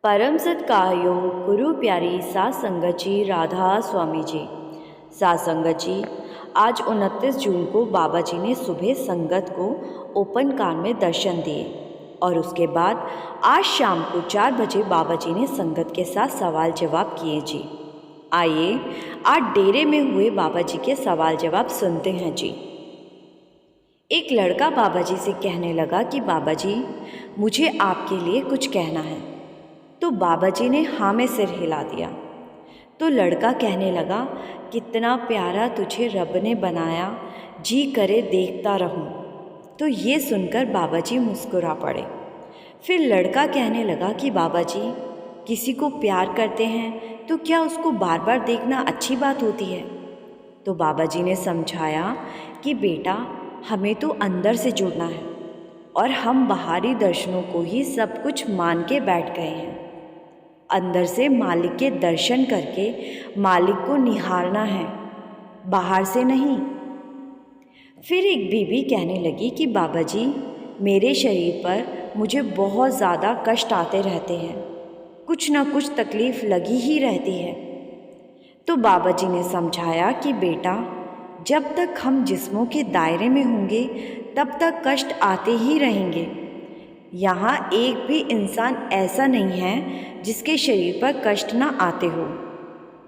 परम सत्कार्यो गुरु प्यारी सात संगत जी राधा स्वामी जी। सात संगत जी, आज 29 जून को बाबा जी ने सुबह संगत को ओपन कार में दर्शन दिए और उसके बाद आज शाम को 4 बजे बाबा जी ने संगत के साथ सवाल जवाब किए जी। आइए आज डेरे में हुए बाबा जी के सवाल जवाब सुनते हैं जी। एक लड़का बाबा जी से कहने लगा कि बाबा जी, मुझे आपके लिए कुछ कहना है। तो बाबा जी ने हाँ में सिर हिला दिया। तो लड़का कहने लगा, कितना प्यारा तुझे रब ने बनाया, जी करे देखता रहूं। तो ये सुनकर बाबा जी मुस्कुरा पड़े। फिर लड़का कहने लगा कि बाबा जी, किसी को प्यार करते हैं तो क्या उसको बार बार देखना अच्छी बात होती है? तो बाबा जी ने समझाया कि बेटा, हमें तो अंदर से जुड़ना है और हम बाहरी दर्शनों को ही सब कुछ मान के बैठ गए हैं। अंदर से मालिक के दर्शन करके मालिक को निहारना है, बाहर से नहीं। फिर एक बीवी कहने लगी कि बाबा जी, मेरे शरीर पर मुझे बहुत ज़्यादा कष्ट आते रहते हैं, कुछ ना कुछ तकलीफ़ लगी ही रहती है। तो बाबा जी ने समझाया कि बेटा, जब तक हम जिस्मों के दायरे में होंगे तब तक कष्ट आते ही रहेंगे। यहाँ एक भी इंसान ऐसा नहीं है जिसके शरीर पर कष्ट ना आते हो।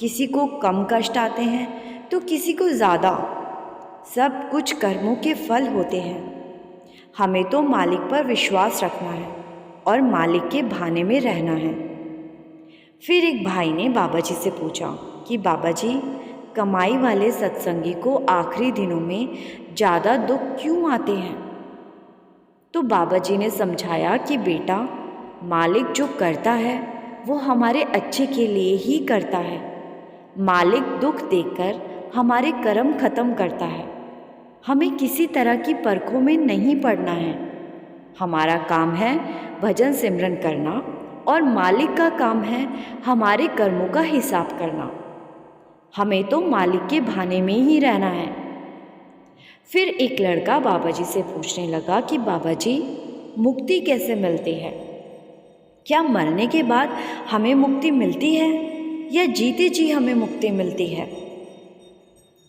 किसी को कम कष्ट आते हैं तो किसी को ज़्यादा। सब कुछ कर्मों के फल होते हैं। हमें तो मालिक पर विश्वास रखना है और मालिक के भाने में रहना है। फिर एक भाई ने बाबा जी से पूछा कि बाबा जी, कमाई वाले सत्संगी को आखिरी दिनों में ज़्यादा दुख क्यों आते हैं? तो बाबा जी ने समझाया कि बेटा, मालिक जो करता है वो हमारे अच्छे के लिए ही करता है। मालिक दुख देकर हमारे कर्म खत्म करता है। हमें किसी तरह की परखों में नहीं पड़ना है। हमारा काम है भजन सिमरन करना और मालिक का काम है हमारे कर्मों का हिसाब करना। हमें तो मालिक के भाने में ही रहना है। फिर एक लड़का बाबा जी से पूछने लगा कि बाबा जी, मुक्ति कैसे मिलती है? क्या मरने के बाद हमें मुक्ति मिलती है या जीते जी हमें मुक्ति मिलती है?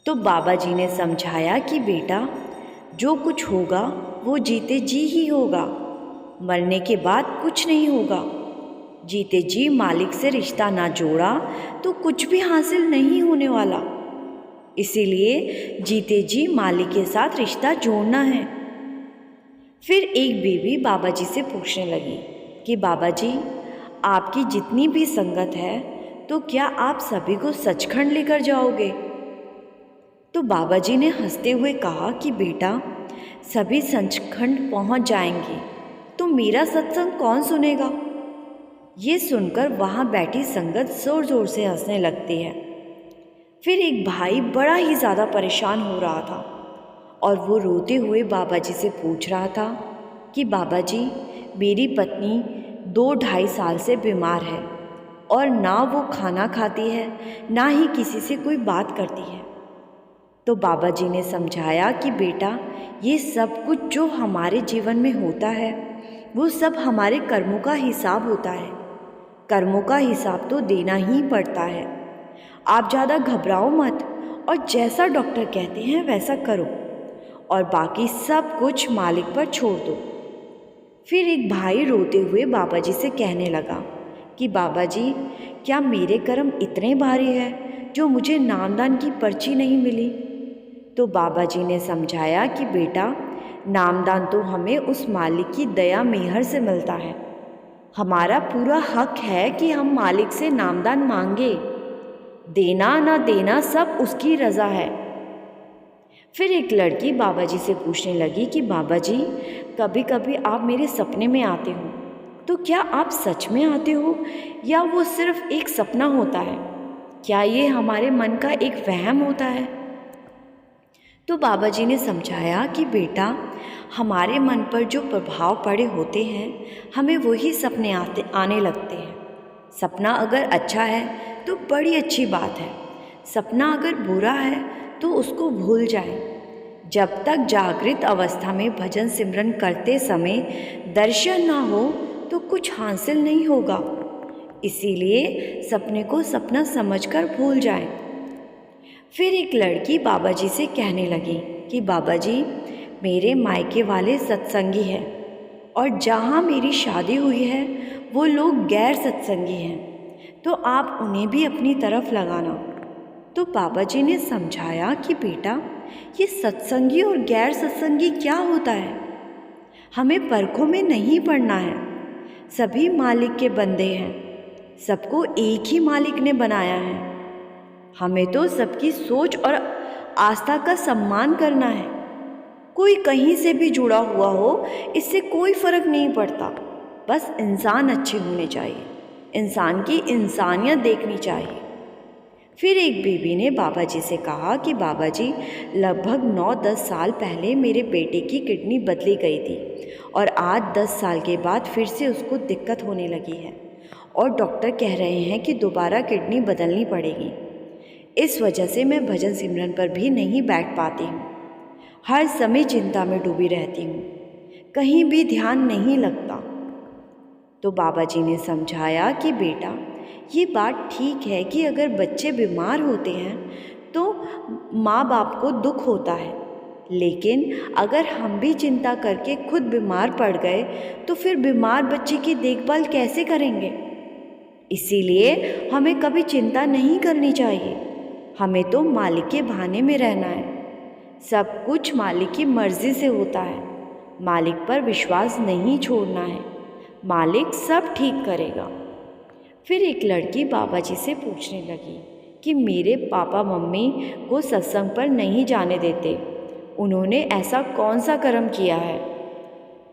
तो बाबा जी ने समझाया कि बेटा, जो कुछ होगा वो जीते जी ही होगा। मरने के बाद कुछ नहीं होगा। जीते जी मालिक से रिश्ता ना जोड़ा तो कुछ भी हासिल नहीं होने वाला। इसीलिए जीते जी मालिक के साथ रिश्ता जोड़ना है। फिर एक बीवी बाबा जी से पूछने लगी कि बाबा जी, आपकी जितनी भी संगत है तो क्या आप सभी को सचखंड लेकर जाओगे? तो बाबा जी ने हंसते हुए कहा कि बेटा, सभी सचखंड पहुंच जाएंगे तो मेरा सत्संग कौन सुनेगा? ये सुनकर वहाँ बैठी संगत जोर जोर से हंसने लगती है। फिर एक भाई बड़ा ही ज़्यादा परेशान हो रहा था और वो रोते हुए बाबा जी से पूछ रहा था कि बाबा जी, मेरी पत्नी 2-2.5 साल से बीमार है और ना वो खाना खाती है ना ही किसी से कोई बात करती है। तो बाबा जी ने समझाया कि बेटा, ये सब कुछ जो हमारे जीवन में होता है वो सब हमारे कर्मों का हिसाब होता है। कर्मों का हिसाब तो देना ही पड़ता है। आप ज़्यादा घबराओ मत और जैसा डॉक्टर कहते हैं वैसा करो और बाकी सब कुछ मालिक पर छोड़ दो। फिर एक भाई रोते हुए बाबा जी से कहने लगा कि बाबा जी, क्या मेरे कर्म इतने भारी हैं जो मुझे नामदान की पर्ची नहीं मिली? तो बाबा जी ने समझाया कि बेटा, नामदान तो हमें उस मालिक की दया मेहर से मिलता है। हमारा पूरा हक है कि हम मालिक से नामदान मांगे। देना ना देना सब उसकी रज़ा है। फिर एक लड़की बाबा जी से पूछने लगी कि बाबा जी, कभी कभी आप मेरे सपने में आते हो, तो क्या आप सच में आते हो या वो सिर्फ एक सपना होता है? क्या ये हमारे मन का एक वहम होता है? तो बाबा जी ने समझाया कि बेटा, हमारे मन पर जो प्रभाव पड़े होते हैं हमें वही सपने आने लगते हैं। सपना अगर अच्छा है तो बड़ी अच्छी बात है। सपना अगर बुरा है तो उसको भूल जाए। जब तक जागृत अवस्था में भजन सिमरन करते समय दर्शन ना हो तो कुछ हासिल नहीं होगा। इसीलिए सपने को सपना समझकर भूल जाएं। फिर एक लड़की बाबा जी से कहने लगी कि बाबा जी, मेरे मायके वाले सत्संगी हैं और जहाँ मेरी शादी हुई है वो लोग गैर सत्संगी हैं, तो आप उन्हें भी अपनी तरफ लगाना। तो बाबा जी ने समझाया कि बेटा, ये सत्संगी और गैर सत्संगी क्या होता है, हमें परखों में नहीं पड़ना है। सभी मालिक के बंदे हैं, सबको एक ही मालिक ने बनाया है। हमें तो सबकी सोच और आस्था का सम्मान करना है। कोई कहीं से भी जुड़ा हुआ हो, इससे कोई फ़र्क नहीं पड़ता। बस इंसान अच्छे होने चाहिए, इंसान की इंसानियत देखनी चाहिए। फिर एक बीवी ने बाबा जी से कहा कि बाबा जी, लगभग 9-10 साल पहले मेरे बेटे की किडनी बदली गई थी और आज 10 साल के बाद फिर से उसको दिक्कत होने लगी है और डॉक्टर कह रहे हैं कि दोबारा किडनी बदलनी पड़ेगी। इस वजह से मैं भजन सिमरन पर भी नहीं बैठ पाती हूँ। हर समय चिंता में डूबी रहती हूँ, कहीं भी ध्यान नहीं लगता। तो बाबा जी ने समझाया कि बेटा, ये बात ठीक है कि अगर बच्चे बीमार होते हैं तो माँ बाप को दुख होता है, लेकिन अगर हम भी चिंता करके खुद बीमार पड़ गए तो फिर बीमार बच्चे की देखभाल कैसे करेंगे। इसीलिए हमें कभी चिंता नहीं करनी चाहिए। हमें तो मालिक के भाने में रहना है। सब कुछ मालिक की मर्ज़ी से होता है। मालिक पर विश्वास नहीं छोड़ना है, मालिक सब ठीक करेगा। फिर एक लड़की बाबा जी से पूछने लगी कि मेरे पापा मम्मी को सत्संग पर नहीं जाने देते, उन्होंने ऐसा कौन सा कर्म किया है।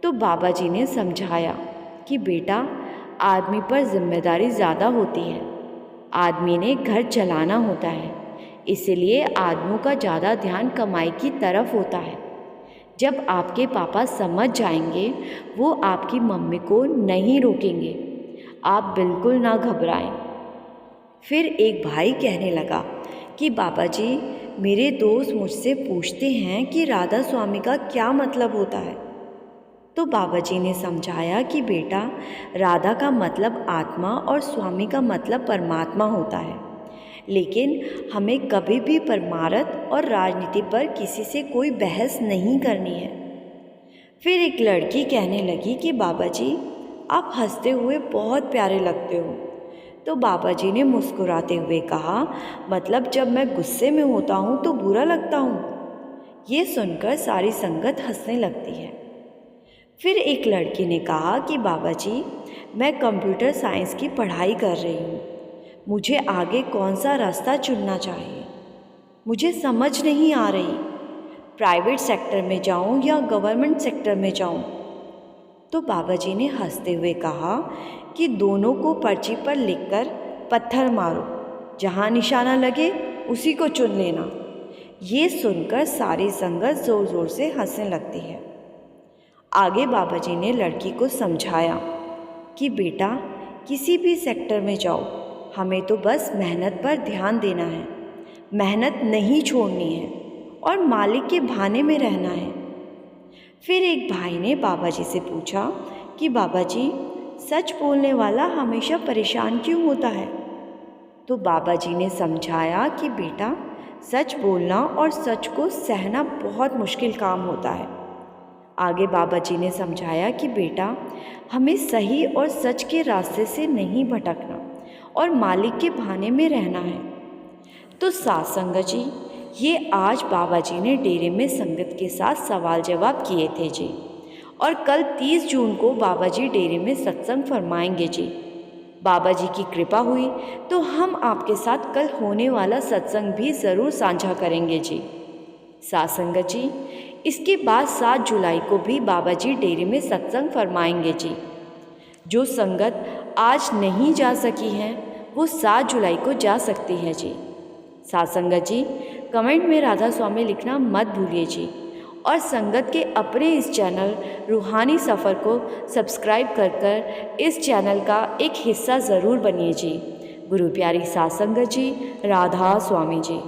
तो बाबा जी ने समझाया कि बेटा, आदमी पर जिम्मेदारी ज़्यादा होती है, आदमी ने घर चलाना होता है, इसलिए आदमियों का ज़्यादा ध्यान कमाई की तरफ होता है। जब आपके पापा समझ जाएंगे, वो आपकी मम्मी को नहीं रोकेंगे। आप बिल्कुल ना घबराएं। फिर एक भाई कहने लगा कि बाबा जी, मेरे दोस्त मुझसे पूछते हैं कि राधा स्वामी का क्या मतलब होता है। तो बाबा जी ने समझाया कि बेटा, राधा का मतलब आत्मा और स्वामी का मतलब परमात्मा होता है, लेकिन हमें कभी भी परमार्थ और राजनीति पर किसी से कोई बहस नहीं करनी है। फिर एक लड़की कहने लगी कि बाबा जी, आप हंसते हुए बहुत प्यारे लगते हो। तो बाबा जी ने मुस्कुराते हुए कहा, मतलब जब मैं गुस्से में होता हूँ तो बुरा लगता हूँ। ये सुनकर सारी संगत हंसने लगती है। फिर एक लड़की ने कहा कि बाबा जी, मैं कंप्यूटर साइंस की पढ़ाई कर रही हूँ, मुझे आगे कौन सा रास्ता चुनना चाहिए, मुझे समझ नहीं आ रही, प्राइवेट सेक्टर में जाऊं या गवर्नमेंट सेक्टर में जाऊं। तो बाबा जी ने हंसते हुए कहा कि दोनों को पर्ची पर लिखकर पत्थर मारो, जहां निशाना लगे उसी को चुन लेना। ये सुनकर सारी संगत ज़ोर ज़ोर से हंसने लगती है। आगे बाबा जी ने लड़की को समझाया कि बेटा, किसी भी सेक्टर में जाओ, हमें तो बस मेहनत पर ध्यान देना है, मेहनत नहीं छोड़नी है और मालिक के भाने में रहना है। फिर एक भाई ने बाबा जी से पूछा कि बाबा जी, सच बोलने वाला हमेशा परेशान क्यों होता है। तो बाबा जी ने समझाया कि बेटा, सच बोलना और सच को सहना बहुत मुश्किल काम होता है। आगे बाबा जी ने समझाया कि बेटा, हमें सही और सच के रास्ते से नहीं भटकना और मालिक के भाने में रहना है। तो साथ संगत जी, ये आज बाबा जी ने डेरे में संगत के साथ सवाल जवाब किए थे जी, और कल 30 जून को बाबा जी डेरे में सत्संग फरमाएंगे जी। बाबा जी की कृपा हुई तो हम आपके साथ कल होने वाला सत्संग भी ज़रूर साझा करेंगे जी। साथ संगत जी, इसके बाद 7 जुलाई को भी बाबा जी डेरे में सत्संग फरमाएंगे जी। जो संगत आज नहीं जा सकी हैं वो 7 जुलाई को जा सकती है जी। साथ संगत जी, कमेंट में राधा स्वामी लिखना मत भूलिए जी, और संगत के अपने इस चैनल रूहानी सफ़र को सब्सक्राइब कर इस चैनल का एक हिस्सा ज़रूर बनिए जी। गुरु प्यारी साथ संगत जी, राधा स्वामी जी।